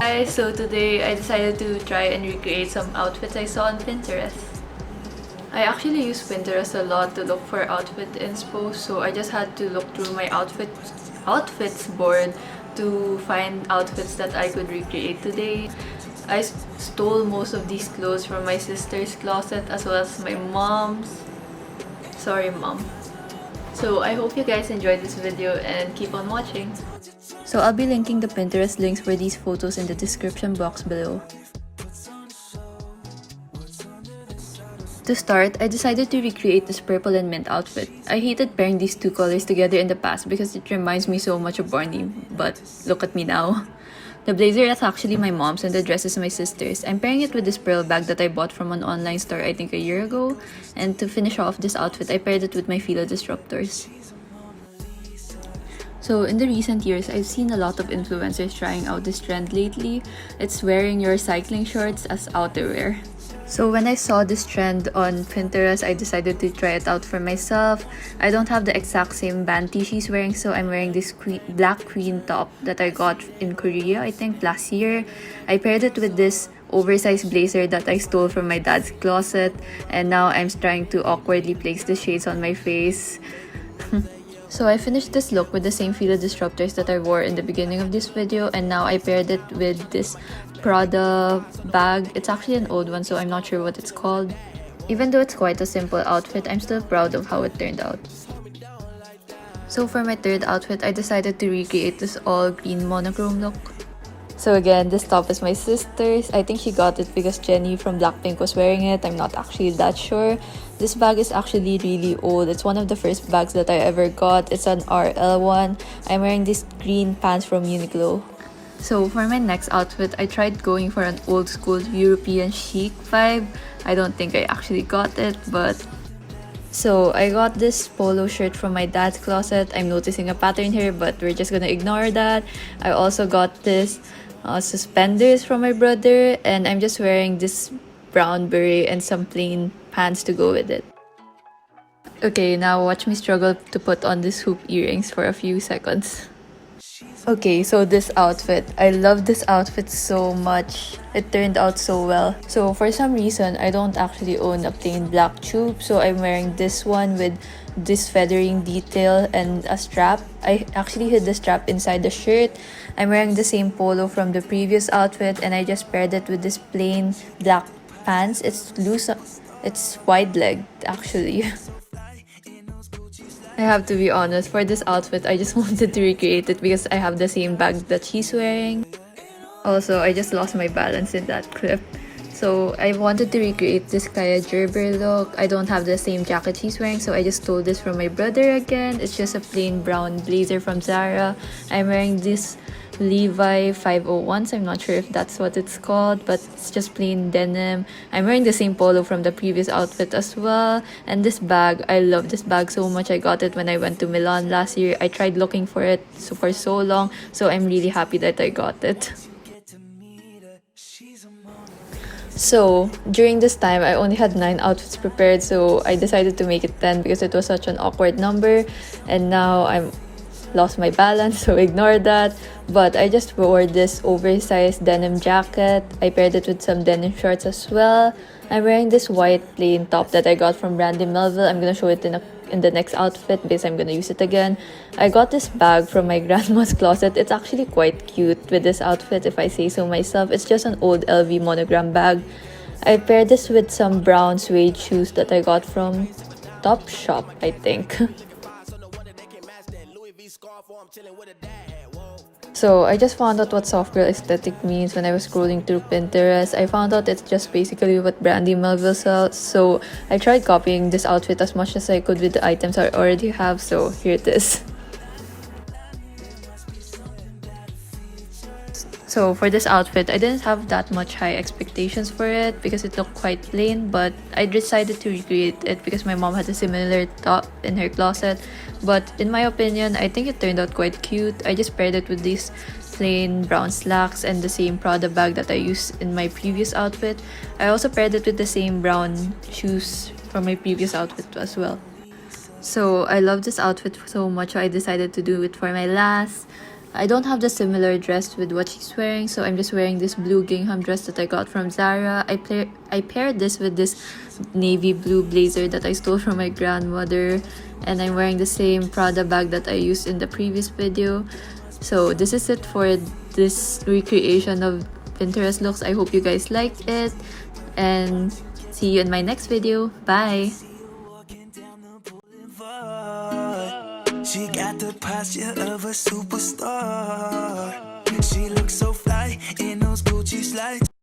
Guys, so today I decided to try and recreate some outfits I saw on Pinterest. I actually use Pinterest a lot to look for outfit inspo, so I just had to look through my outfits board to find outfits that I could recreate today. I stole most of these clothes from my sister's closet as well as my mom's. Sorry, mom. So I hope you guys enjoyed this video and keep on watching. So I'll be linking the Pinterest links for these photos in the description box below. To start, I decided to recreate this purple and mint outfit. I hated pairing these two colors together in the past because it reminds me so much of Barney, but look at me now. The blazer is actually my mom's and the dress is my sister's. I'm pairing it with this pearl bag that I bought from an online store I think a year ago. And to finish off this outfit, I paired it with my Fila Disruptors. So in the recent years, I've seen a lot of influencers trying out this trend lately. It's wearing your cycling shorts as outerwear. So when I saw this trend on Pinterest, I decided to try it out for myself. I don't have the exact same band tee she's wearing, so I'm wearing this black queen top that I got in Korea, I think last year. I paired it with this oversized blazer that I stole from my dad's closet, and now I'm trying to awkwardly place the shades on my face. So I finished this look with the same Fila Disruptors that I wore in the beginning of this video, and now I paired it with this Prada bag. It's actually an old one, so I'm not sure what it's called. Even though it's quite a simple outfit, I'm still proud of how it turned out. So for my third outfit, I decided to recreate this all green monochrome look. So again, this top is my sister's. I think she got it because Jennie from Blackpink was wearing it. I'm not actually that sure. This bag is actually really old. It's one of the first bags that I ever got. It's an RL one. I'm wearing these green pants from Uniqlo. So for my next outfit, I tried going for an old school European chic vibe. I don't think I actually got it, but... So I got this polo shirt from my dad's closet. I'm noticing a pattern here, but we're just gonna ignore that. I also got this suspenders from my brother, and I'm just wearing this brown beret and some plain pants to go with it. Okay, now watch me struggle to put on these hoop earrings for a few seconds. Okay, so this outfit. I love this outfit so much. It turned out so well. So for some reason, I don't actually own a plain black tube, so I'm wearing this one with this feathering detail and a strap. I actually hid the strap inside the shirt. I'm wearing the same polo from the previous outfit, and I just paired it with this plain black pants. It's loose, it's wide-legged actually. I have to be honest, for this outfit, I just wanted to recreate it because I have the same bag that she's wearing. Also, I just lost my balance in that clip. So, I wanted to recreate this Kaya Gerber look. I don't have the same jacket she's wearing, so I just stole this from my brother again. It's just a plain brown blazer from Zara. I'm wearing this Levi 501s. I'm not sure if that's what it's called, but it's just plain denim. I'm wearing the same polo from the previous outfit as well. And this bag, I love this bag so much. I got it when I went to Milan last year. I tried looking for it for so long, so I'm really happy that I got it. So, during this time, I only had 9 outfits prepared, so I decided to make it 10 because it was such an awkward number. And now I'm lost my balance, so ignore that. But I just wore this oversized denim jacket. I paired it with some denim shorts as well. I'm wearing this white plain top that I got from Brandy Melville. I'm gonna show it in the next outfit because I'm gonna use it again. I got this bag from my grandma's closet. It's actually quite cute with this outfit if I say so myself. It's just an old LV monogram bag. I paired this with some brown suede shoes that I got from Topshop, I think. So I just found out what soft girl aesthetic means when I was scrolling through Pinterest. I found out it's just basically what Brandy Melville sells. So I tried copying this outfit as much as I could with the items I already have. So here it is. So for this outfit, I didn't have that much high expectations for it because it looked quite plain, but I decided to recreate it because my mom had a similar top in her closet. But in my opinion, I think it turned out quite cute. I just paired it with these plain brown slacks and the same Prada bag that I used in my previous outfit. I also paired it with the same brown shoes from my previous outfit as well. So I love this outfit so much, so I decided to do it for my last. I don't have the similar dress with what she's wearing, so I'm just wearing this blue gingham dress that I got from Zara. I paired this with this navy blue blazer that I stole from my grandmother, and I'm wearing the same Prada bag that I used in the previous video. So this is it for this recreation of Pinterest looks. I hope you guys liked it, and see you in my next video. Bye! She got the posture of a superstar. She looks so fly in those Gucci slides.